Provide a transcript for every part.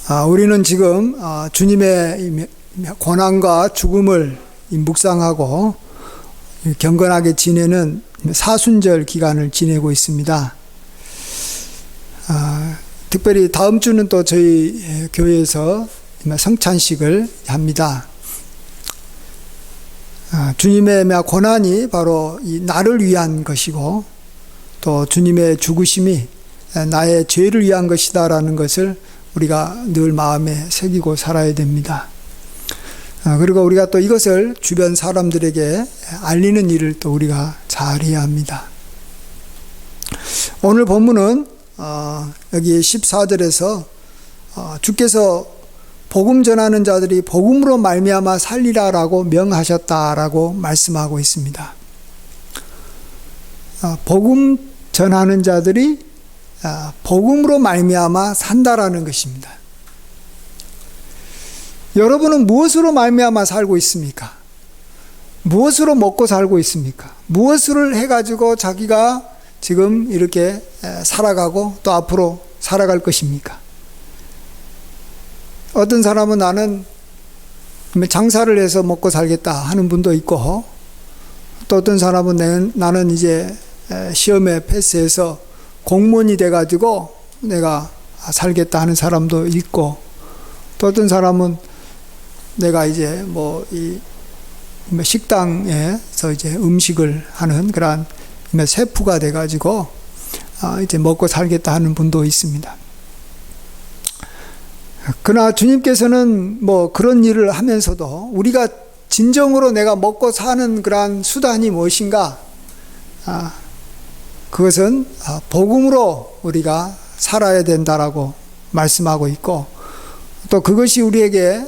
우리는 지금 주님의 고난과 죽음을 묵상하고 경건하게 지내는 사순절 기간을 지내고 있습니다. 특별히 다음 주는 또 저희 교회에서 성찬식을 합니다. 주님의 고난이 바로 이 나를 위한 것이고 또 주님의 죽으심이 나의 죄를 위한 것이다라는 것을 우리가 늘 마음에 새기고 살아야 됩니다. 그리고 우리가 또 이것을 주변 사람들에게 알리는 일을 또 우리가 잘 해야 합니다. 오늘 본문은 여기 14절에서 주께서 복음 전하는 자들이 복음으로 말미암아 살리라라고 명하셨다라고 말씀하고 있습니다. 복음 전하는 자들이 복음으로 말미암아 산다라는 것입니다. 여러분은 무엇으로 말미암아 살고 있습니까? 무엇으로 먹고 살고 있습니까? 무엇을 해가지고 자기가 지금 이렇게 살아가고 또 앞으로 살아갈 것입니까? 어떤 사람은 나는 장사를 해서 먹고 살겠다 하는 분도 있고, 또 어떤 사람은 나는 이제 시험에 패스해서 공무원이 돼가지고 내가 살겠다 하는 사람도 있고, 또 어떤 사람은 내가 이제 이 식당에서 이제 음식을 하는 그런 셰프가 돼가지고 이제 먹고 살겠다 하는 분도 있습니다. 그러나 주님께서는 그런 일을 하면서도 우리가 진정으로 내가 먹고 사는 그러한 수단이 무엇인가? 그것은 복음으로 우리가 살아야 된다라고 말씀하고 있고, 또 그것이 우리에게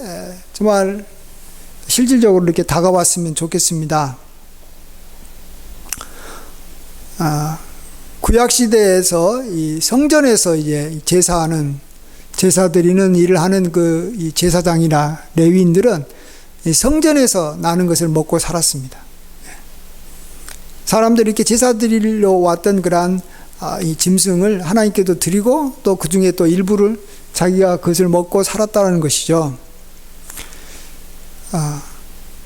정말 실질적으로 이렇게 다가왔으면 좋겠습니다. 구약시대에서 이 성전에서 이제 제사 드리는 일을 하는 이 제사장이나 레위인들은 이 성전에서 나는 것을 먹고 살았습니다. 사람들이 이렇게 제사 드리러 왔던 그러한 이 짐승을 하나님께도 드리고 또 그 중에 또 일부를 자기가 그것을 먹고 살았다는 것이죠.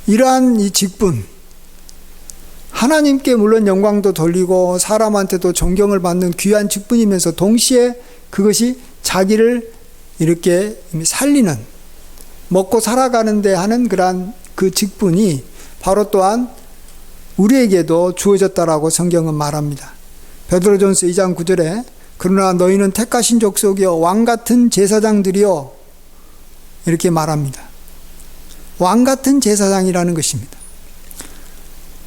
이러한 이 직분, 하나님께 물론 영광도 돌리고 사람한테도 존경을 받는 귀한 직분이면서 동시에 그것이 자기를 이렇게 살리는, 먹고 살아가는 데 하는 그러한 그 직분이 바로 또한 우리에게도 주어졌다라고 성경은 말합니다. 베드로전서 2장 9절에 그러나 너희는 택하신 족속이요 왕같은 제사장들이요 이렇게 말합니다. 왕같은 제사장이라는 것입니다.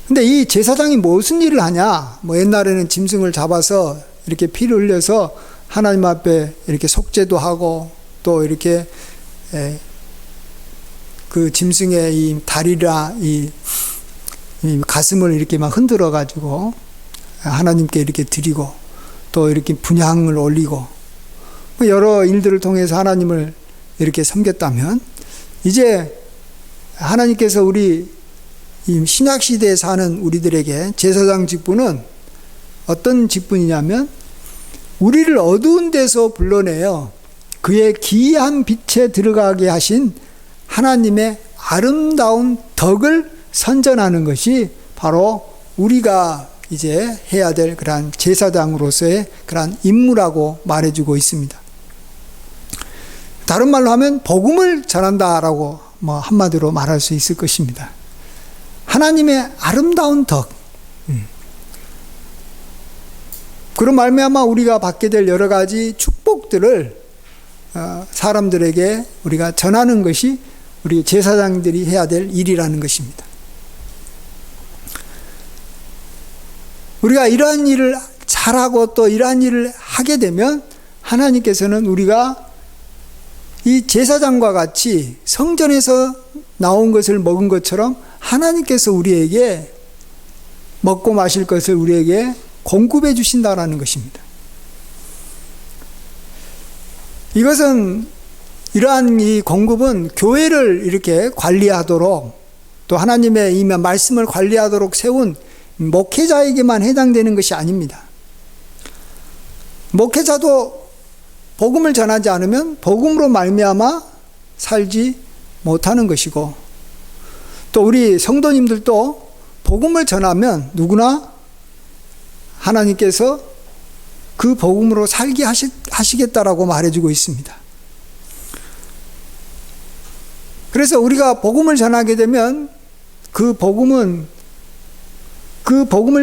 근데 이 제사장이 무슨 일을 하냐? 옛날에는 짐승을 잡아서 이렇게 피를 흘려서 하나님 앞에 이렇게 속죄도 하고 또 이렇게 그 짐승의 이 다리라 이 가슴을 이렇게 막 흔들어 가지고 하나님께 이렇게 드리고 또 이렇게 분향을 올리고 여러 일들을 통해서 하나님을 이렇게 섬겼다면, 이제 하나님께서 우리 이 신약 시대에 사는 우리들에게 제사장 직분은 어떤 직분이냐면 우리를 어두운 데서 불러내어 그의 기이한 빛에 들어가게 하신 하나님의 아름다운 덕을 선전하는 것이 바로 우리가 이제 해야 될 그러한 제사장으로서의 그러한 임무라고 말해주고 있습니다. 다른 말로 하면 복음을 전한다라고 한마디로 말할 수 있을 것입니다. 하나님의 아름다운 덕, 그런 말미암아 우리가 받게 될 여러 가지 축복들을 사람들에게 우리가 전하는 것이 우리 제사장들이 해야 될 일이라는 것입니다. 우리가 이러한 일을 잘하고 또 이러한 일을 하게 되면 하나님께서는 우리가 이 제사장과 같이 성전에서 나온 것을 먹은 것처럼 하나님께서 우리에게 먹고 마실 것을 우리에게 공급해 주신다라는 것입니다. 이것은 이러한 이 공급은 교회를 이렇게 관리하도록 또 하나님의 이 말씀을 관리하도록 세운 목회자에게만 해당되는 것이 아닙니다. 목회자도 복음을 전하지 않으면 복음으로 말미암아 살지 못하는 것이고, 또 우리 성도님들도 복음을 전하면 누구나 하나님께서 그 복음으로 살게 하시겠다라고 말해주고 있습니다. 그래서 우리가 복음을 전하게 되면 그 복음을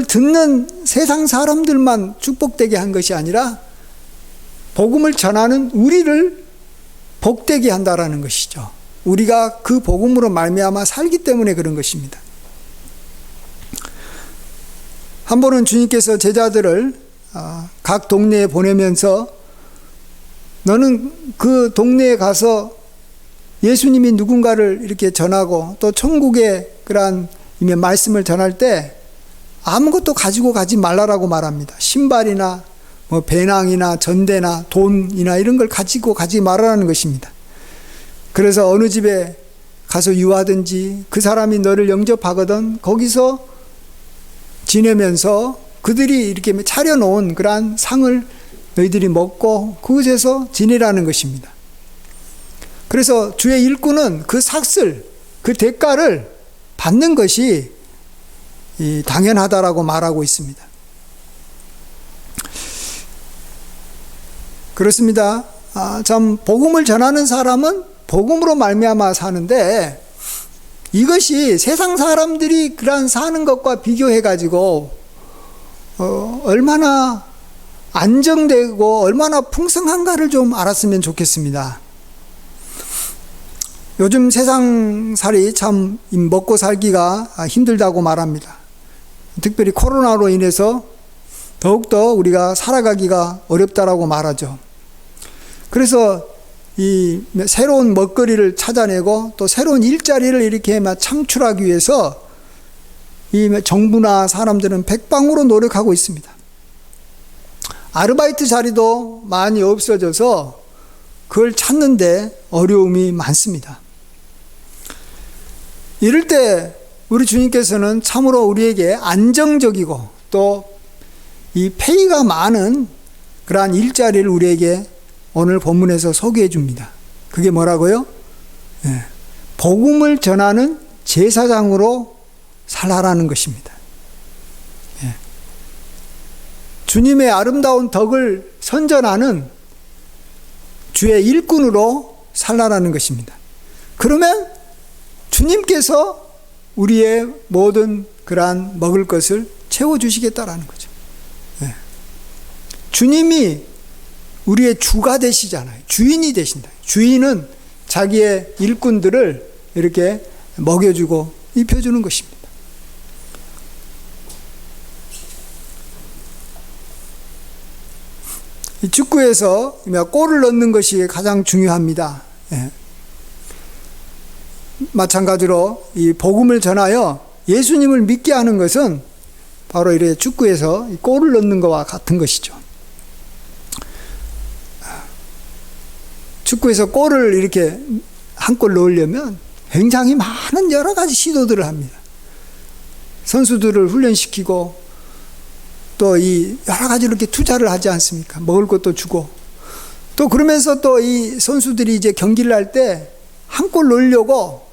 듣는 세상 사람들만 축복되게 한 것이 아니라 복음을 전하는 우리를 복되게 한다라는 것이죠. 우리가 그 복음으로 말미암아 살기 때문에 그런 것입니다. 한 번은 주님께서 제자들을 각 동네에 보내면서 너는 그 동네에 가서 예수님이 누군가를 이렇게 전하고 또 천국의 그러한 말씀을 전할 때 아무것도 가지고 가지 말라라고 말합니다. 신발이나 뭐 배낭이나 전대나 돈이나 이런 걸 가지고 가지 말라는 것입니다. 그래서 어느 집에 가서 유하든지 그 사람이 너를 영접하거든 거기서 지내면서 그들이 이렇게 차려놓은 그러한 상을 너희들이 먹고 그곳에서 지내라는 것입니다. 그래서 주의 일꾼은 그 삭슬, 그 대가를 받는 것이 당연하다라고 말하고 있습니다. 그렇습니다. 참 복음을 전하는 사람은 복음으로 말미암아 사는데 이것이 세상 사람들이 그러한 사는 것과 비교해 가지고 얼마나 안정되고 얼마나 풍성한가를 좀 알았으면 좋겠습니다. 요즘 세상살이 참 먹고 살기가 힘들다고 말합니다. 특별히 코로나로 인해서 더욱더 우리가 살아가기가 어렵다라고 말하죠. 그래서 이 새로운 먹거리를 찾아내고 또 새로운 일자리를 이렇게 창출하기 위해서 이 정부나 사람들은 백방으로 노력하고 있습니다. 아르바이트 자리도 많이 없어져서 그걸 찾는데 어려움이 많습니다. 이럴 때 우리 주님께서는 참으로 우리에게 안정적이고 또 이 페이가 많은 그러한 일자리를 우리에게 오늘 본문에서 소개해 줍니다. 그게 뭐라고요? 복음을 전하는 제사장으로 살아라는 것입니다. 주님의 아름다운 덕을 선전하는 주의 일꾼으로 살아라는 것입니다. 그러면 주님께서 우리의 모든 그러한 먹을 것을 채워주시겠다라는 거죠. 주님이 우리의 주가 되시잖아요. 주인이 되신다. 주인은 자기의 일꾼들을 이렇게 먹여주고 입혀주는 것입니다. 이 축구에서 골을 넣는 것이 가장 중요합니다. 마찬가지로 이 복음을 전하여 예수님을 믿게 하는 것은 바로 이렇게 축구에서 골을 넣는 것과 같은 것이죠. 축구에서 골을 이렇게 한 골 넣으려면 굉장히 많은 여러 가지 시도들을 합니다. 선수들을 훈련시키고 또 이 여러 가지 이렇게 투자를 하지 않습니까? 먹을 것도 주고 또 그러면서 또 이 선수들이 이제 경기를 할 때 한 골 넣으려고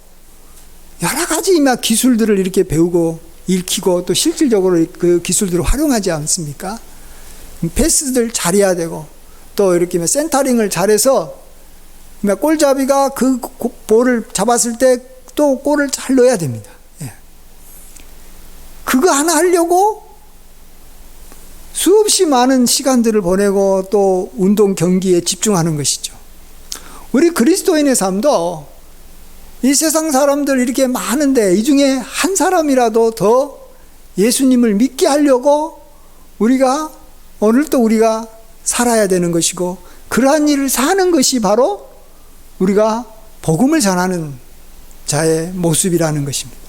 여러 가지 기술들을 이렇게 배우고 익히고 또 실질적으로 그 기술들을 활용하지 않습니까? 패스들 잘해야 되고 또 이렇게 센터링을 잘해서 골잡이가 그 볼을 잡았을 때 또 골을 잘 넣어야 됩니다. 그거 하나 하려고 수없이 많은 시간들을 보내고 또 운동 경기에 집중하는 것이죠. 우리 그리스도인의 삶도 이 세상 사람들 이렇게 많은데 이 중에 한 사람이라도 더 예수님을 믿게 하려고 우리가 오늘 또 우리가 살아야 되는 것이고 그러한 일을 사는 것이 바로 우리가 복음을 전하는 자의 모습이라는 것입니다.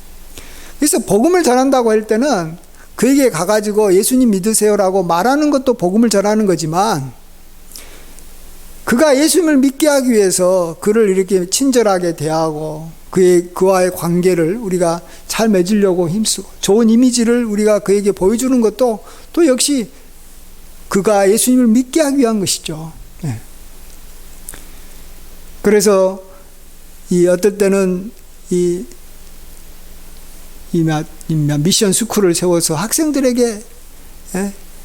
그래서 복음을 전한다고 할 때는 그에게 가가지고 예수님 믿으세요라고 말하는 것도 복음을 전하는 거지만 그가 예수님을 믿게 하기 위해서 그를 이렇게 친절하게 대하고 그와의 관계를 우리가 잘 맺으려고 힘쓰고 좋은 이미지를 우리가 그에게 보여주는 것도 또 역시 그가 예수님을 믿게 하기 위한 것이죠. 그래서 어떨 때는 미션 스쿨을 세워서 학생들에게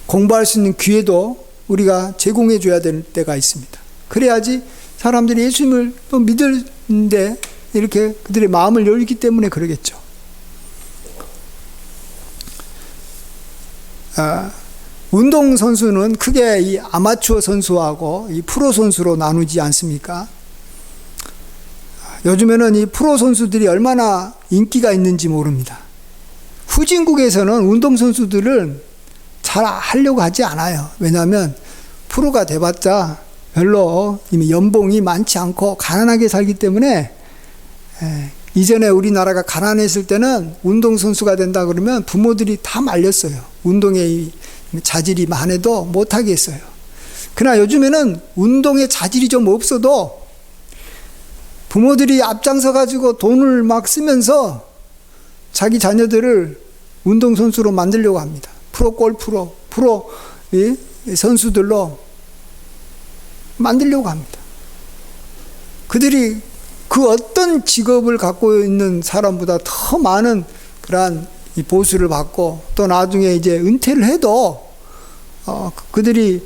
공부할 수 있는 기회도 우리가 제공해 줘야 될 때가 있습니다. 그래야지 사람들이 예수님을 또 믿는데 이렇게 그들의 마음을 열기 때문에 그러겠죠. 운동선수는 크게 이 아마추어 선수하고 이 프로 선수로 나누지 않습니까? 요즘에는 이 프로 선수들이 얼마나 인기가 있는지 모릅니다. 후진국에서는 운동선수들을 잘 하려고 하지 않아요. 왜냐하면 프로가 돼봤자 별로 이미 연봉이 많지 않고 가난하게 살기 때문에, 이전에 우리나라가 가난했을 때는 운동선수가 된다 그러면 부모들이 다 말렸어요. 운동에 자질이 많아도 못하게 했어요. 그러나 요즘에는 운동에 자질이 좀 없어도 부모들이 앞장서 가지고 돈을 막 쓰면서 자기 자녀들을 운동선수로 만들려고 합니다. 프로 골프로, 프로 선수들로 만들려고 합니다. 그들이 그 어떤 직업을 갖고 있는 사람보다 더 많은 그러한 보수를 받고 또 나중에 이제 은퇴를 해도 그들이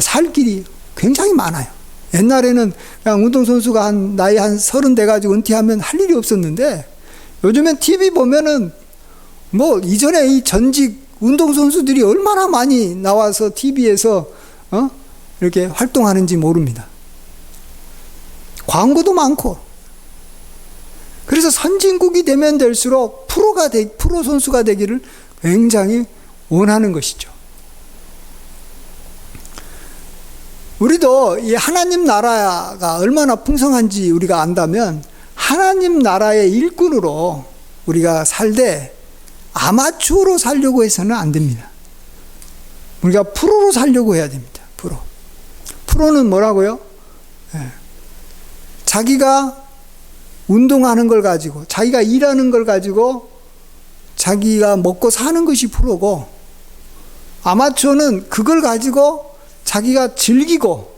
살 길이 굉장히 많아요. 옛날에는 그냥 운동선수가 나이 한 30 돼가지고 은퇴하면 할 일이 없었는데, 요즘엔 TV 보면은 이전에 이 전직 운동선수들이 얼마나 많이 나와서 TV에서 이렇게 활동하는지 모릅니다. 광고도 많고. 그래서 선진국이 되면 될수록 프로 선수가 되기를 굉장히 원하는 것이죠. 우리도 이 하나님 나라가 얼마나 풍성한지 우리가 안다면 하나님 나라의 일꾼으로 우리가 살되 아마추어로 살려고 해서는 안 됩니다. 우리가 프로로 살려고 해야 됩니다. 프로는 뭐라고요? 자기가 운동하는 걸 가지고, 자기가 일하는 걸 가지고 자기가 먹고 사는 것이 프로고, 아마추어는 그걸 가지고 자기가 즐기고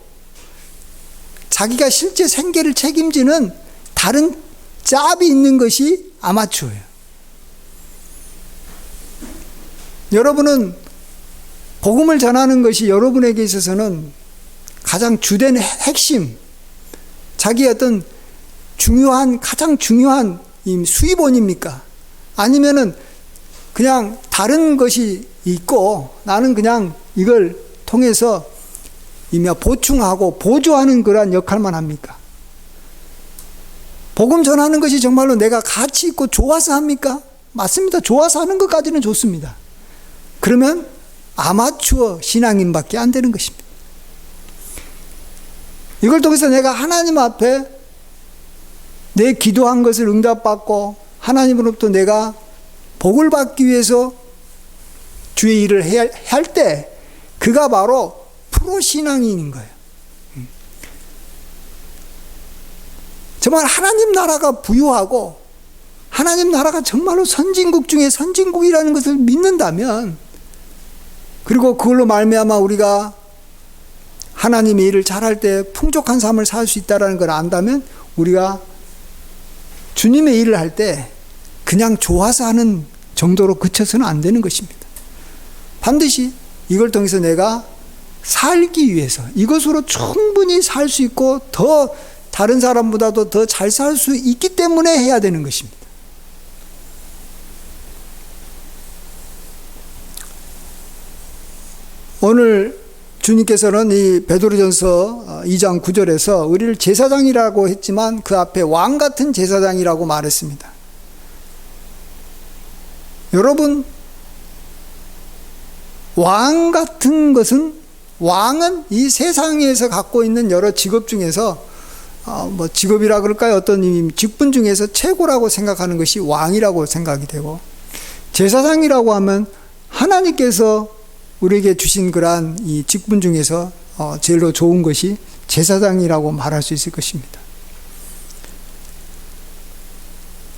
자기가 실제 생계를 책임지는 다른 짭이 있는 것이 아마추어예요. 여러분은 복음을 전하는 것이 여러분에게 있어서는 가장 주된 핵심, 자기의 어떤 가장 중요한 수입원입니까? 아니면은 그냥 다른 것이 있고 나는 그냥 이걸 통해서 보충하고 보조하는 그러한 역할만 합니까? 복음 전하는 것이 정말로 내가 가치 있고 좋아서 합니까? 맞습니다. 좋아서 하는 것까지는 좋습니다. 그러면 아마추어 신앙인밖에 안 되는 것입니다. 이걸 통해서 내가 하나님 앞에 내 기도한 것을 응답받고 하나님으로부터 내가 복을 받기 위해서 주의 일을 해야 할 때 그가 바로 프로 신앙인인 거예요. 정말 하나님 나라가 부유하고 하나님 나라가 정말로 선진국 중에 선진국이라는 것을 믿는다면, 그리고 그걸로 말미암아 우리가 하나님의 일을 잘할 때 풍족한 삶을 살 수 있다는 걸 안다면 우리가 주님의 일을 할 때 그냥 좋아서 하는 정도로 그쳐서는 안 되는 것입니다. 반드시 이걸 통해서 내가 살기 위해서 이것으로 충분히 살 수 있고 더 다른 사람보다도 더 잘 살 수 있기 때문에 해야 되는 것입니다. 오늘 주님께서는 이 베드로전서 2장 9절에서 우리를 제사장이라고 했지만 그 앞에 왕 같은 제사장이라고 말했습니다. 여러분, 왕 같은 것은, 왕은 이 세상에서 갖고 있는 여러 직업 중에서 직업이라 그럴까요? 어떤 직분 중에서 최고라고 생각하는 것이 왕이라고 생각이 되고, 제사장이라고 하면 하나님께서 우리에게 주신 그러한 이 직분 중에서 제일로 좋은 것이 제사장이라고 말할 수 있을 것입니다.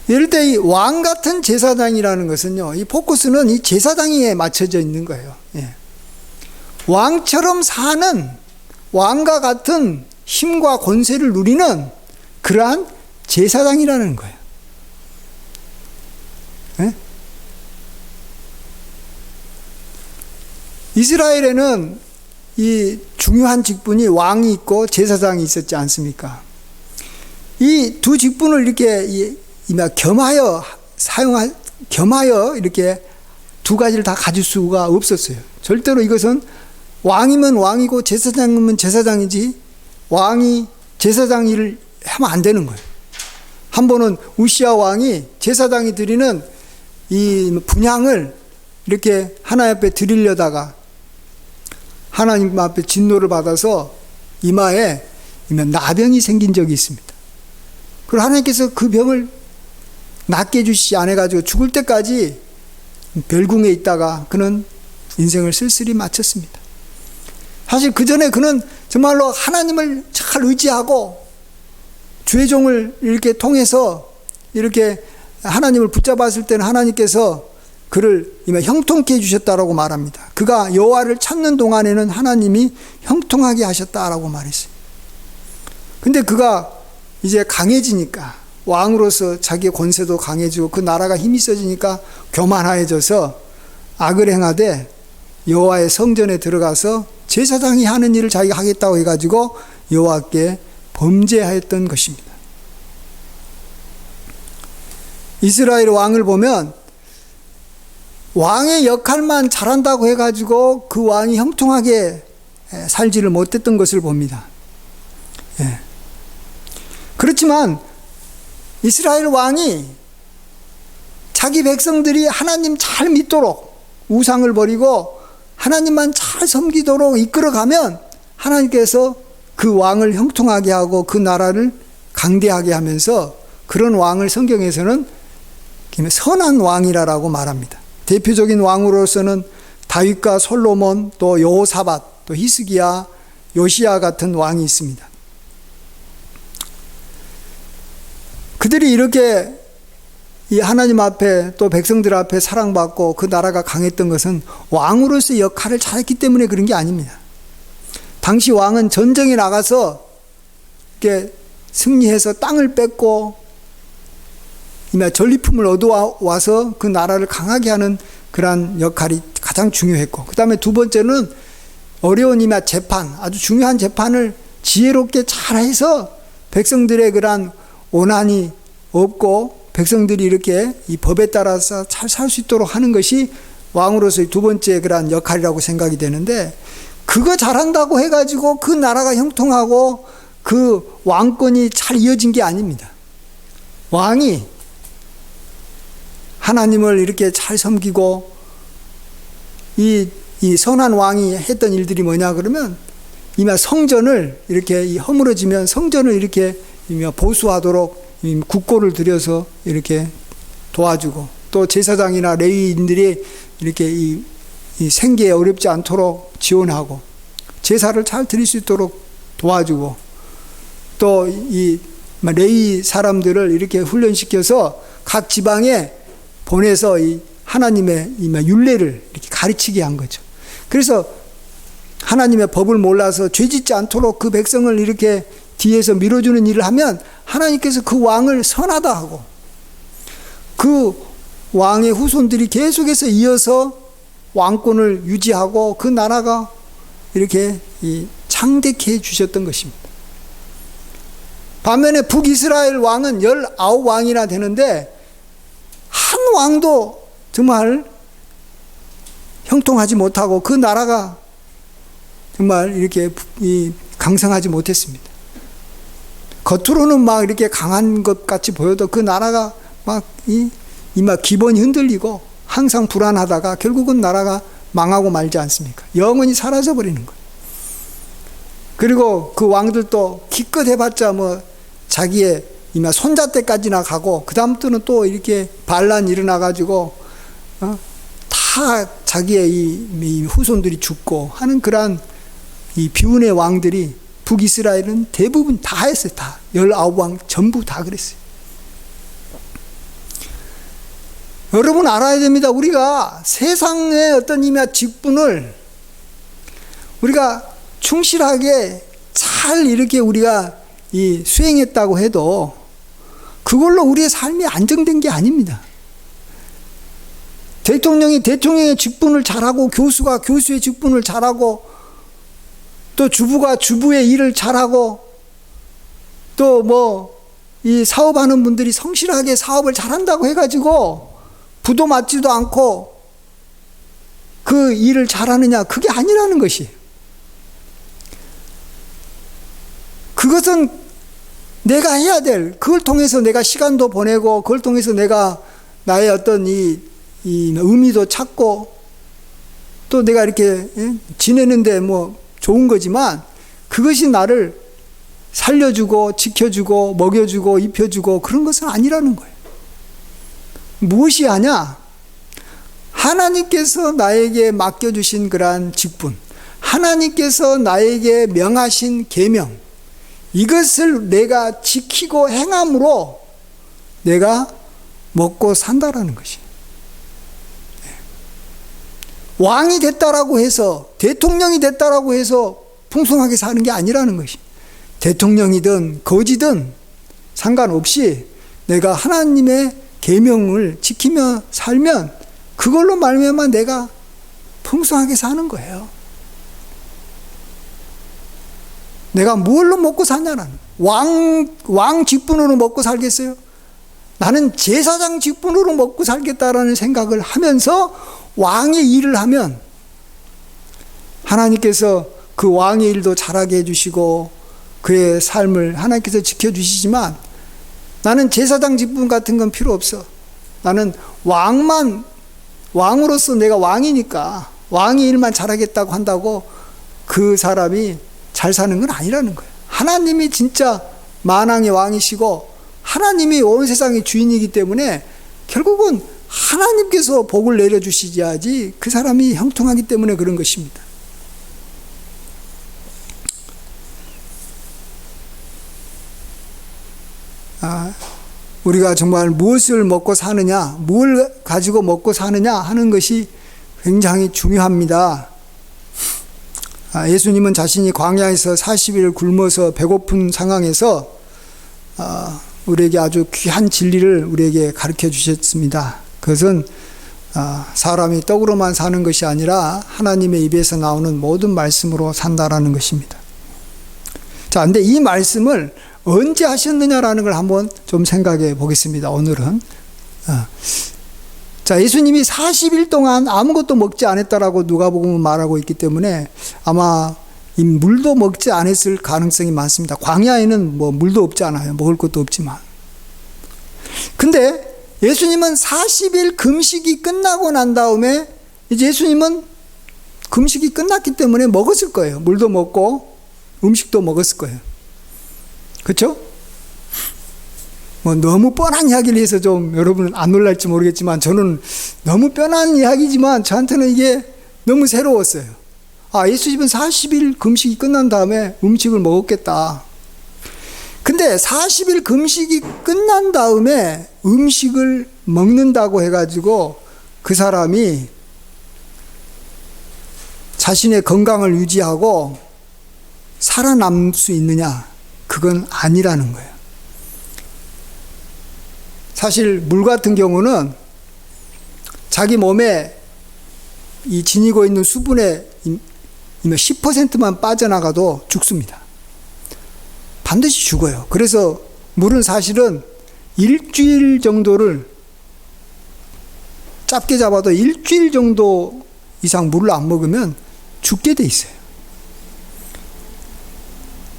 이럴 때 이 왕 같은 제사장이라는 것은요, 이 포커스는 이 제사장에 맞춰져 있는 거예요. 예. 왕처럼 사는 왕과 같은 힘과 권세를 누리는 그러한 제사장이라는 거예요. 네? 이스라엘에는 이 중요한 직분이 왕이 있고 제사장이 있었지 않습니까? 이 두 직분을 이렇게 겸하여 이렇게 두 가지를 다 가질 수가 없었어요. 절대로 이것은 왕이면 왕이고 제사장이면 제사장이지 왕이 제사장 일을 하면 안 되는 거예요. 한 번은 우시야 왕이 제사장이 드리는 이 분향을 이렇게 하나님 앞에 드리려다가 하나님 앞에 진노를 받아서 이마에 나병이 생긴 적이 있습니다. 그리고 하나님께서 그 병을 낫게 해주시지 않아가지고 죽을 때까지 별궁에 있다가 그는 인생을 쓸쓸히 마쳤습니다. 사실 그 전에 그는 정말로 하나님을 잘 의지하고 주의 종을 이렇게 통해서 이렇게 하나님을 붙잡았을 때는 하나님께서 그를 형통케 해주셨다라고 말합니다. 그가 여호와를 찾는 동안에는 하나님이 형통하게 하셨다라고 말했어요. 근데 그가 이제 강해지니까 왕으로서 자기의 권세도 강해지고 그 나라가 힘이 세지니까 교만해져서 악을 행하되 여호와의 성전에 들어가서 제사장이 하는 일을 자기가 하겠다고 해가지고 여호와께 범죄하였던 것입니다. 이스라엘 왕을 보면 왕의 역할만 잘한다고 해가지고 그 왕이 형통하게 살지를 못했던 것을 봅니다. 예. 그렇지만 이스라엘 왕이 자기 백성들이 하나님 잘 믿도록 우상을 버리고 하나님만 잘 섬기도록 이끌어가면 하나님께서 그 왕을 형통하게 하고 그 나라를 강대하게 하면서 그런 왕을 성경에서는 선한 왕이라고 말합니다. 대표적인 왕으로서는 다윗과 솔로몬, 또 여호사밧, 또 히스기야, 요시야 같은 왕이 있습니다. 그들이 이렇게 이 하나님 앞에 또 백성들 앞에 사랑받고 그 나라가 강했던 것은 왕으로서의 역할을 잘했기 때문에 그런 게 아닙니다. 당시 왕은 전쟁에 나가서 이렇게 승리해서 땅을 뺏고 전리품을 얻어와서 그 나라를 강하게 하는 그러한 역할이 가장 중요했고, 그 다음에 두 번째는 어려운 재판, 아주 중요한 재판을 지혜롭게 잘해서 백성들의 그러한 오난이 없고 백성들이 이렇게 이 법에 따라서 잘 살 수 있도록 하는 것이 왕으로서의 두 번째 그러한 역할이라고 생각이 되는데, 그거 잘한다고 해가지고 그 나라가 형통하고 그 왕권이 잘 이어진 게 아닙니다. 왕이 하나님을 이렇게 잘 섬기고 이 선한 왕이 했던 일들이 뭐냐 그러면 성전을 이렇게 허물어지면 성전을 이렇게 보수하도록 국고를 들여서 이렇게 도와주고, 또 제사장이나 레위인들이 이렇게 이 생계에 어렵지 않도록 지원하고 제사를 잘 드릴 수 있도록 도와주고, 또 이 레위 사람들을 이렇게 훈련시켜서 각 지방에 보내서 이 하나님의 율례를 이렇게 가르치게 한 거죠. 그래서 하나님의 법을 몰라서 죄짓지 않도록 그 백성을 이렇게 뒤에서 밀어주는 일을 하면 하나님께서 그 왕을 선하다 하고 그 왕의 후손들이 계속해서 이어서 왕권을 유지하고 그 나라가 이렇게 창대케 해주셨던 것입니다. 반면에 북이스라엘 왕은 19왕이나 되는데 한 왕도 정말 형통하지 못하고 그 나라가 정말 이렇게 강성하지 못했습니다. 겉으로는 막 이렇게 강한 것 같이 보여도 그 나라가 막 기본이 흔들리고 항상 불안하다가 결국은 나라가 망하고 말지 않습니까? 영원히 사라져 버리는 거예요. 그리고 그 왕들도 기껏 해봤자 자기의 손자 때까지나 가고 그 다음부터는 또 이렇게 반란이 일어나가지고 다 자기의 이 후손들이 죽고 하는 그러한 이 비운의 왕들이 북이스라엘은 대부분 다 했어요. 다 19왕 전부 다 그랬어요. 여러분 알아야 됩니다. 우리가 세상의 어떤 직분을 우리가 충실하게 잘 이렇게 우리가 수행했다고 해도 그걸로 우리의 삶이 안정된 게 아닙니다. 대통령이 대통령의 직분을 잘하고, 교수가 교수의 직분을 잘하고, 또 주부가 주부의 일을 잘하고, 또 이 사업하는 분들이 성실하게 사업을 잘한다고 해가지고 부도 맞지도 않고 그 일을 잘하느냐, 그게 아니라는 것이. 그것은 내가 해야 될, 그걸 통해서 내가 시간도 보내고, 그걸 통해서 내가 나의 어떤 이 의미도 찾고, 또 내가 이렇게 지내는데 좋은 거지만, 그것이 나를 살려주고 지켜주고 먹여주고 입혀주고 그런 것은 아니라는 거예요. 무엇이 하냐? 하나님께서 나에게 맡겨주신 그러한 직분, 하나님께서 나에게 명하신 계명, 이것을 내가 지키고 행함으로 내가 먹고 산다라는 것이. 왕이 됐다라고 해서, 대통령이 됐다라고 해서 풍성하게 사는 게 아니라는 것이. 대통령이든 거지든 상관없이 내가 하나님의 계명을 지키며 살면 그걸로 말미암아 내가 풍성하게 사는 거예요. 내가 뭘로 먹고 사냐는, 왕 직분으로 먹고 살겠어요? 나는 제사장 직분으로 먹고 살겠다라는 생각을 하면서 왕의 일을 하면 하나님께서 그 왕의 일도 잘하게 해주시고 그의 삶을 하나님께서 지켜주시지만, 나는 제사장 직분 같은 건 필요 없어. 나는 왕으로서 내가 왕이니까 왕의 일만 잘하겠다고 한다고 그 사람이 잘 사는 건 아니라는 거예요. 하나님이 진짜 만왕의 왕이시고 하나님이 온 세상의 주인이기 때문에 결국은 하나님께서 복을 내려주시야지 그 사람이 형통하기 때문에 그런 것입니다. 우리가 정말 무엇을 먹고 사느냐, 뭘 가지고 먹고 사느냐 하는 것이 굉장히 중요합니다. 예수님은 자신이 광야에서 40일 굶어서 배고픈 상황에서 우리에게 아주 귀한 진리를 우리에게 가르쳐 주셨습니다. 그것은 사람이 떡으로만 사는 것이 아니라 하나님의 입에서 나오는 모든 말씀으로 산다라는 것입니다. 자, 근데 이 말씀을 언제 하셨느냐라는 걸 한번 좀 생각해 보겠습니다. 오늘은. 자, 예수님이 40일 동안 아무것도 먹지 않았다라고 누가복음은 말하고 있기 때문에 아마 이 물도 먹지 않았을 가능성이 많습니다. 광야에는 물도 없지 않아요. 먹을 것도 없지만. 근데 예수님은 40일 금식이 끝나고 난 다음에 이제 예수님은 금식이 끝났기 때문에 먹었을 거예요. 물도 먹고 음식도 먹었을 거예요. 그렇죠? 너무 뻔한 이야기를 해서 좀 여러분은 안 놀랄지 모르겠지만, 저는 너무 뻔한 이야기지만 저한테는 이게 너무 새로웠어요. 예수님은 40일 금식이 끝난 다음에 음식을 먹었겠다. 근데 40일 금식이 끝난 다음에 음식을 먹는다고 해가지고 그 사람이 자신의 건강을 유지하고 살아남을 수 있느냐? 그건 아니라는 거예요. 사실 물 같은 경우는 자기 몸에 이 지니고 있는 수분의 10%만 빠져나가도 죽습니다. 반드시 죽어요. 그래서 물은 사실은 일주일 정도를, 짧게 잡아도 일주일 정도 이상 물을 안 먹으면 죽게 돼 있어요.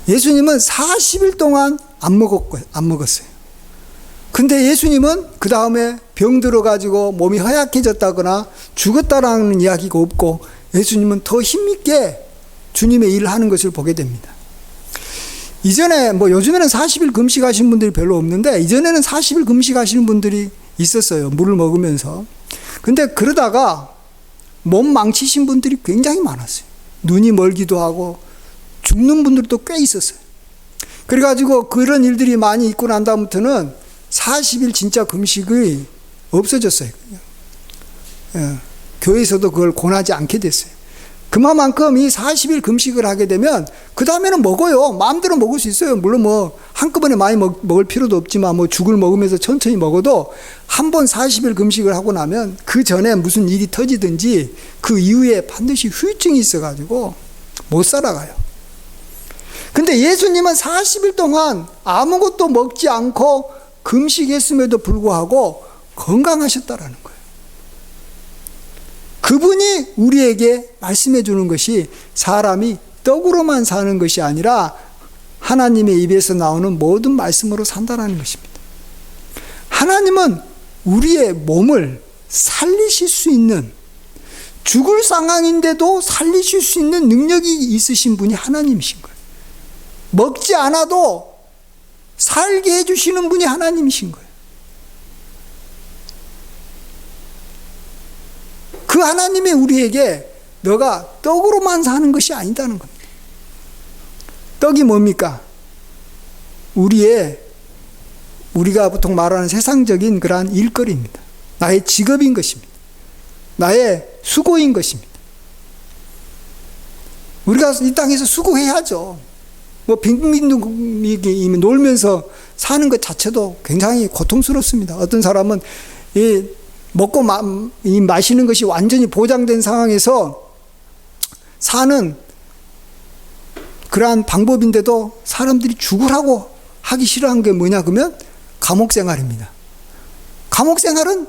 예수님은 40일 동안 안 먹었어요. 근데 예수님은 그 다음에 병 들어가지고 몸이 허약해졌다거나 죽었다라는 이야기가 없고, 예수님은 더 힘있게 주님의 일을 하는 것을 보게 됩니다. 이전에 요즘에는 40일 금식하시는 분들이 별로 없는데, 이전에는 40일 금식하시는 분들이 있었어요. 물을 먹으면서. 근데 그러다가 몸 망치신 분들이 굉장히 많았어요. 눈이 멀기도 하고 죽는 분들도 꽤 있었어요. 그래가지고 그런 일들이 많이 있고 난 다음부터는 40일 진짜 금식이 없어졌어요. 교회에서도 그걸 권하지 않게 됐어요. 그만큼 이 40일 금식을 하게 되면 그 다음에는 먹어요. 마음대로 먹을 수 있어요. 물론 뭐 한꺼번에 많이 먹을 필요도 없지만 뭐 죽을 먹으면서 천천히 먹어도 한 번 40일 금식을 하고 나면 그 전에 무슨 일이 터지든지 그 이후에 반드시 후유증이 있어가지고 못 살아가요. 근데 예수님은 40일 동안 아무것도 먹지 않고 금식했음에도 불구하고 건강하셨다라는 거예요. 그분이 우리에게 말씀해 주는 것이 사람이 떡으로만 사는 것이 아니라 하나님의 입에서 나오는 모든 말씀으로 산다는 것입니다. 하나님은 우리의 몸을 살리실 수 있는, 죽을 상황인데도 살리실 수 있는 능력이 있으신 분이 하나님이신 거예요. 먹지 않아도 살게 해주시는 분이 하나님이신 거예요. 그 하나님이 우리에게 너가 떡으로만 사는 것이 아니다는 겁니다. 떡이 뭡니까? 우리가 보통 말하는 세상적인 그러한 일거리입니다. 나의 직업인 것입니다. 나의 수고인 것입니다. 우리가 이 땅에서 수고해야죠. 뭐 빈민국이 놀면서 사는 것 자체도 굉장히 고통스럽습니다. 어떤 사람은 먹고 마시는 것이 완전히 보장된 상황에서 사는 그러한 방법인데도 사람들이 죽으라고 하기 싫어한 게 뭐냐 그러면 감옥 생활입니다. 감옥 생활은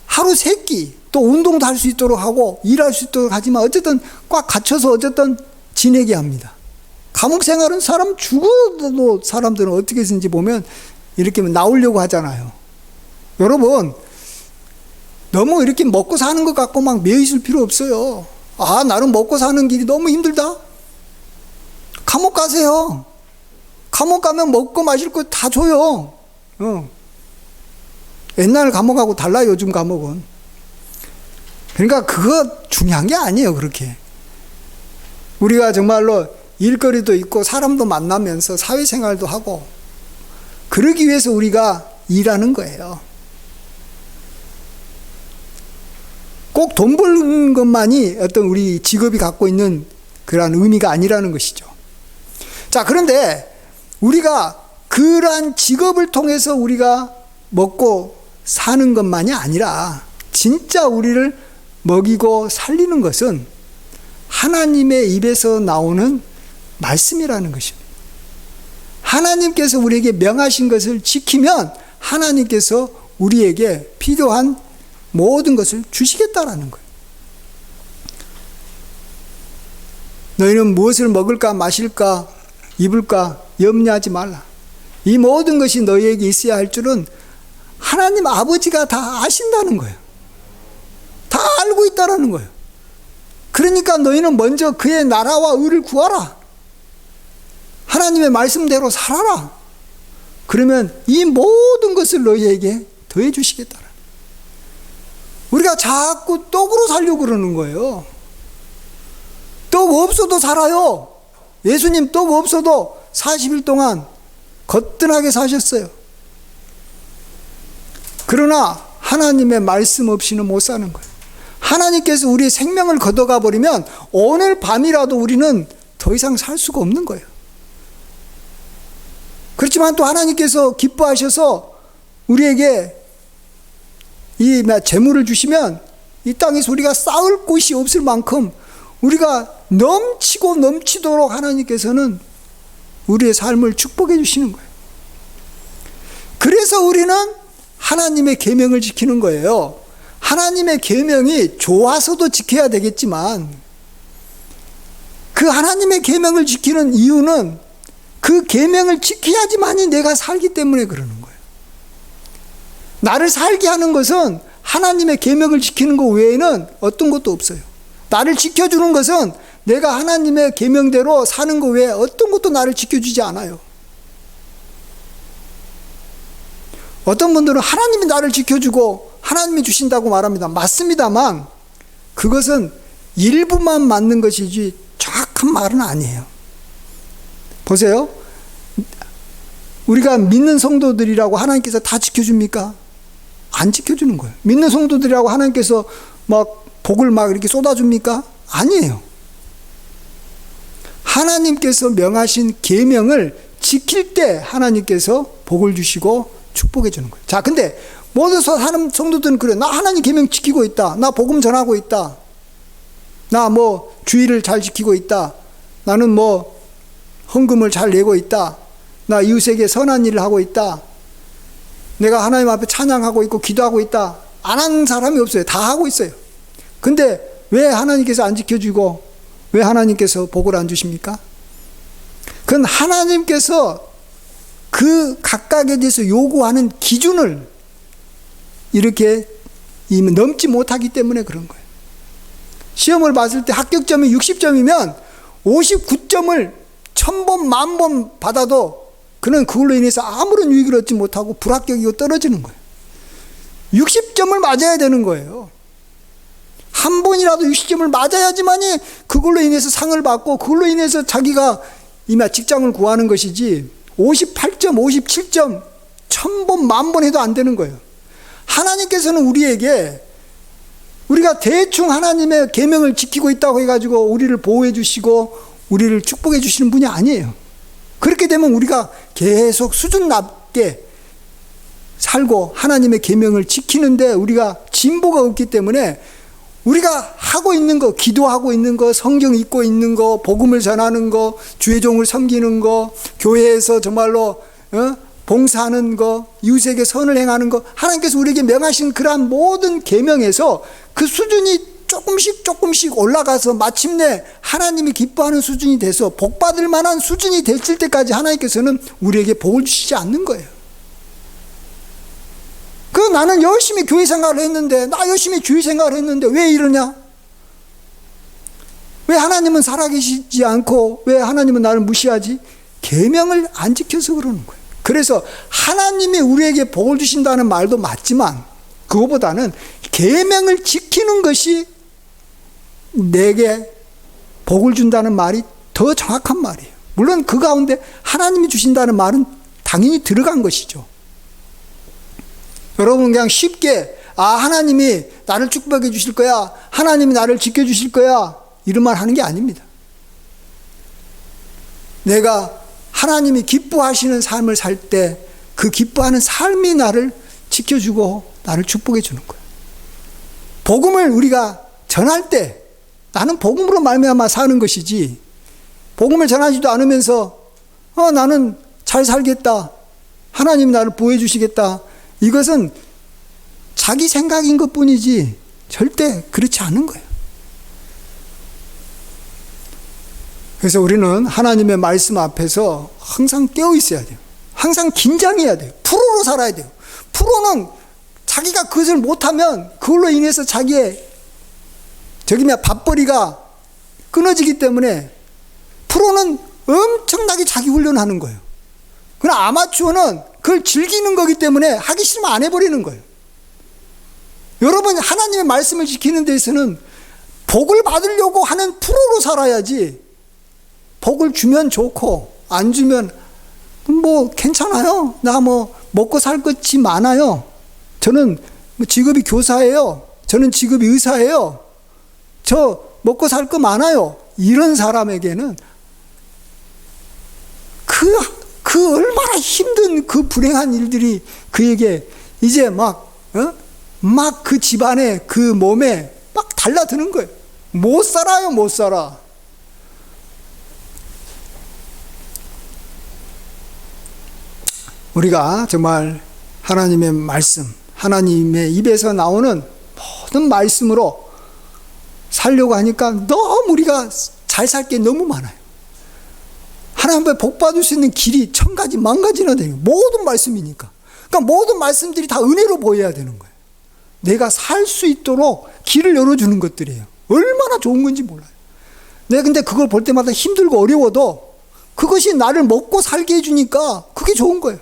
하루 3끼 또 운동도 할 수 있도록 하고 일할 수 있도록 하지만 어쨌든 꽉 갇혀서 어쨌든 지내게 합니다. 감옥 생활은 사람 죽어도 사람들은 어떻게 했는지 보면 이렇게 나오려고 하잖아요. 여러분 너무 이렇게 먹고 사는 것 같고 막 매여 있을 필요 없어요. 아, 나는 먹고 사는 길이 너무 힘들다? 감옥 가세요. 감옥 가면 먹고 마실 거 다 줘요. 옛날 감옥하고 달라요, 요즘 감옥은. 그러니까 그거 중요한 게 아니에요, 그렇게. 우리가 정말로 일거리도 있고 사람도 만나면서 사회생활도 하고 그러기 위해서 우리가 일하는 거예요. 꼭 돈 버는 것만이 어떤 우리 직업이 갖고 있는 그러한 의미가 아니라는 것이죠. 자, 그런데 우리가 그러한 직업을 통해서 우리가 먹고 사는 것만이 아니라 진짜 우리를 먹이고 살리는 것은 하나님의 입에서 나오는 말씀이라는 것입니다. 하나님께서 우리에게 명하신 것을 지키면 하나님께서 우리에게 필요한 모든 것을 주시겠다라는 거예요. 너희는 무엇을 먹을까 마실까 입을까 염려하지 말라. 이 모든 것이 너희에게 있어야 할 줄은 하나님 아버지가 다 아신다는 거예요. 다 알고 있다라는 거예요. 그러니까 너희는 먼저 그의 나라와 의를 구하라. 하나님의 말씀대로 살아라. 그러면 이 모든 것을 너희에게 더해 주시겠다. 우리가 자꾸 떡으로 살려고 그러는 거예요. 떡 없어도 살아요. 예수님 떡 없어도 40일 동안 거뜬하게 사셨어요. 그러나 하나님의 말씀 없이는 못 사는 거예요. 하나님께서 우리의 생명을 걷어가 버리면 오늘 밤이라도 우리는 더 이상 살 수가 없는 거예요. 그렇지만 또 하나님께서 기뻐하셔서 우리에게 이 재물을 주시면 이 땅에서 우리가 쌓을 곳이 없을 만큼 우리가 넘치고 넘치도록 하나님께서는 우리의 삶을 축복해 주시는 거예요. 그래서 우리는 하나님의 계명을 지키는 거예요. 하나님의 계명이 좋아서도 지켜야 되겠지만 그 하나님의 계명을 지키는 이유는 그 계명을 지켜야지만이 내가 살기 때문에 그러는 거예요. 나를 살게 하는 것은 하나님의 계명을 지키는 것 외에는 어떤 것도 없어요. 나를 지켜주는 것은 내가 하나님의 계명대로 사는 것 외에 어떤 것도 나를 지켜주지 않아요. 어떤 분들은 하나님이 나를 지켜주고 하나님이 주신다고 말합니다. 맞습니다만 그것은 일부만 맞는 것이지 정확한 말은 아니에요. 보세요. 우리가 믿는 성도들이라고 하나님께서 다 지켜줍니까? 안 지켜주는 거예요. 믿는 성도들이라고 하나님께서 막 복을 막 이렇게 쏟아줍니까? 아니에요. 하나님께서 명하신 계명을 지킬 때 하나님께서 복을 주시고 축복해 주는 거예요. 자, 근데 모든 사람 성도들은 그래. 나 하나님 계명 지키고 있다. 나 복음 전하고 있다. 나 뭐 주의를 잘 지키고 있다. 나는 뭐 헌금을 잘 내고 있다. 나 이웃에게 선한 일을 하고 있다. 내가 하나님 앞에 찬양하고 있고 기도하고 있다. 안 하는 사람이 없어요. 다 하고 있어요. 근데 왜 하나님께서 안 지켜주고 왜 하나님께서 복을 안 주십니까? 그건 하나님께서 그 각각에 대해서 요구하는 기준을 이렇게 넘지 못하기 때문에 그런 거예요. 시험을 봤을 때 합격점이 60점이면 59점을 1000번, 10,000번 받아도 그는 그걸로 인해서 아무런 유익을 얻지 못하고 불합격이고 떨어지는 거예요. 60점을 맞아야 되는 거예요. 한 번이라도 60점을 맞아야지만이 그걸로 인해서 상을 받고 그걸로 인해서 자기가 이미 직장을 구하는 것이지 58점, 57점 1000번, 10,000번 해도 안 되는 거예요. 하나님께서는 우리에게 우리가 대충 하나님의 계명을 지키고 있다고 해가지고 우리를 보호해 주시고 우리를 축복해 주시는 분이 아니에요. 그렇게 되면 우리가 계속 수준 낮게 살고 하나님의 계명을 지키는데 우리가 진보가 없기 때문에 우리가 하고 있는 거, 기도하고 있는 거, 성경 읽고 있는 거, 복음을 전하는 거, 주의 종을 섬기는 거, 교회에서 정말로 봉사하는 거, 이웃에게 선을 행하는 거, 하나님께서 우리에게 명하신 그러한 모든 계명에서 그 수준이 조금씩 올라가서 마침내 하나님이 기뻐하는 수준이 돼서 복받을 만한 수준이 됐을 때까지 하나님께서는 우리에게 복을 주시지 않는 거예요. 나는 열심히 교회 생활을 했는데, 나 열심히 주의 생활을 했는데 왜 이러냐? 왜 하나님은 살아계시지 않고 왜 하나님은 나를 무시하지? 계명을 안 지켜서 그러는 거예요. 그래서 하나님이 우리에게 복을 주신다는 말도 맞지만 그거보다는 계명을 지키는 것이 내게 복을 준다는 말이 더 정확한 말이에요. 물론 그 가운데 하나님이 주신다는 말은 당연히 들어간 것이죠. 여러분 그냥 쉽게 하나님이 나를 축복해 주실 거야, 하나님이 나를 지켜주실 거야 이런 말 하는 게 아닙니다. 내가 하나님이 기뻐하시는 삶을 살 때 그 기뻐하는 삶이 나를 지켜주고 나를 축복해 주는 거예요. 복음을 우리가 전할 때 나는 복음으로 말미암아 사는 것이지, 복음을 전하지도 않으면서 나는 잘 살겠다, 하나님이 나를 보호해 주시겠다, 이것은 자기 생각인 것뿐이지 절대 그렇지 않은 거예요. 그래서 우리는 하나님의 말씀 앞에서 항상 깨어 있어야 돼요. 항상 긴장해야 돼요. 프로로 살아야 돼요. 프로는 자기가 그것을 못하면 그걸로 인해서 자기의 밥벌이가 끊어지기 때문에 프로는 엄청나게 자기 훈련하는 거예요. 그러나 아마추어는 그걸 즐기는 거기 때문에 하기 싫으면 안 해버리는 거예요. 여러분 하나님의 말씀을 지키는 데 있어서는 복을 받으려고 하는 프로로 살아야지, 복을 주면 좋고 안 주면 뭐 괜찮아요, 나 뭐 먹고 살 것이 많아요, 저는 직업이 교사예요, 저는 직업이 의사예요, 저 먹고 살 거 많아요, 이런 사람에게는 그 얼마나 힘든 그 불행한 일들이 그에게 이제 막 그 집안에 그 몸에 막 달라드는 거예요. 못 살아요, 못 살아. 우리가 정말 하나님의 말씀, 하나님의 입에서 나오는 모든 말씀으로 살려고 하니까 너무 우리가 잘 살 게 너무 많아요. 하나님 앞에 복 받을 수 있는 길이 1000가지, 10,000가지나 돼요. 모든 말씀이니까. 그러니까 모든 말씀들이 다 은혜로 보여야 되는 거예요. 내가 살 수 있도록 길을 열어주는 것들이에요. 얼마나 좋은 건지 몰라요. 내가 근데 그걸 볼 때마다 힘들고 어려워도 그것이 나를 먹고 살게 해주니까 그게 좋은 거예요.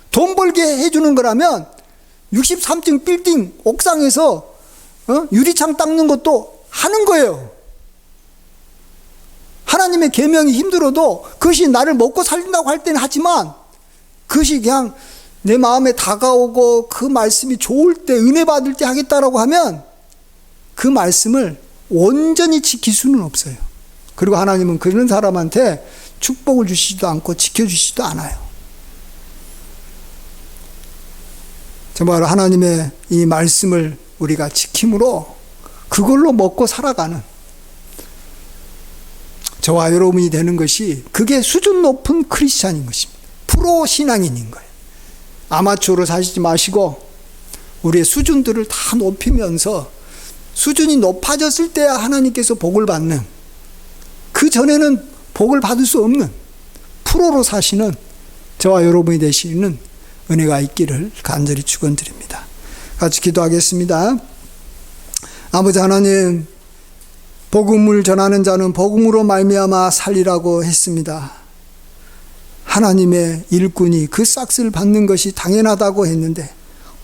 돈 벌게 해주는 거라면 63층 빌딩 옥상에서 유리창 닦는 것도 하는 거예요. 하나님의 계명이 힘들어도 그것이 나를 먹고 살린다고 할 때는 하지만, 그것이 그냥 내 마음에 다가오고 그 말씀이 좋을 때, 은혜 받을 때 하겠다라고 하면 그 말씀을 온전히 지킬 수는 없어요. 그리고 하나님은 그런 사람한테 축복을 주시지도 않고 지켜주시지도 않아요. 정말 하나님의 이 말씀을 우리가 지킴으로 그걸로 먹고 살아가는 저와 여러분이 되는 것이, 그게 수준 높은 크리스찬인 것입니다. 프로 신앙인인 거예요. 아마추어로 사시지 마시고 우리의 수준들을 다 높이면서, 수준이 높아졌을 때야 하나님께서 복을 받는, 그 전에는 복을 받을 수 없는 프로로 사시는 저와 여러분이 되시는 은혜가 있기를 간절히 축원드립니다. 같이 기도하겠습니다. 아버지 하나님, 복음을 전하는 자는 복음으로 말미암아 살리라고 했습니다. 하나님의 일꾼이 그 싹스를 받는 것이 당연하다고 했는데,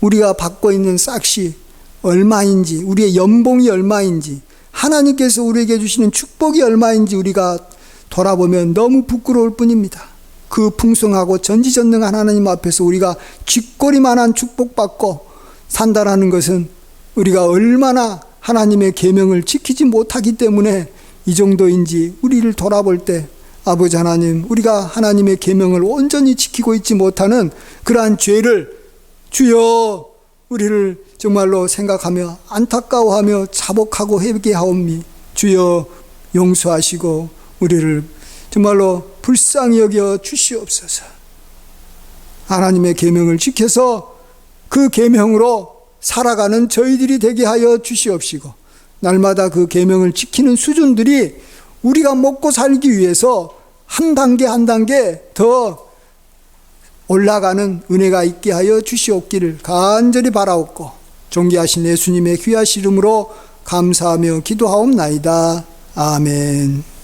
우리가 받고 있는 싹시 얼마인지, 우리의 연봉이 얼마인지, 하나님께서 우리에게 주시는 축복이 얼마인지 우리가 돌아보면 너무 부끄러울 뿐입니다. 그 풍성하고 전지전능한 하나님 앞에서 우리가 쥐꼬리만한 축복받고 산다라는 것은 우리가 얼마나 하나님의 계명을 지키지 못하기 때문에 이 정도인지 우리를 돌아볼 때, 아버지 하나님, 우리가 하나님의 계명을 온전히 지키고 있지 못하는 그러한 죄를 주여 우리를 정말로 생각하며 안타까워하며 자복하고 회개하옵니. 주여 용서하시고 우리를 정말로 불쌍히 여겨 주시옵소서. 하나님의 계명을 지켜서 그 계명으로 살아가는 저희들이 되게 하여 주시옵시고, 날마다 그 계명을 지키는 수준들이 우리가 먹고 살기 위해서 한 단계 한 단계 더 올라가는 은혜가 있게 하여 주시옵기를 간절히 바라옵고, 존귀하신 예수님의 귀하신 이름으로 감사하며 기도하옵나이다. 아멘.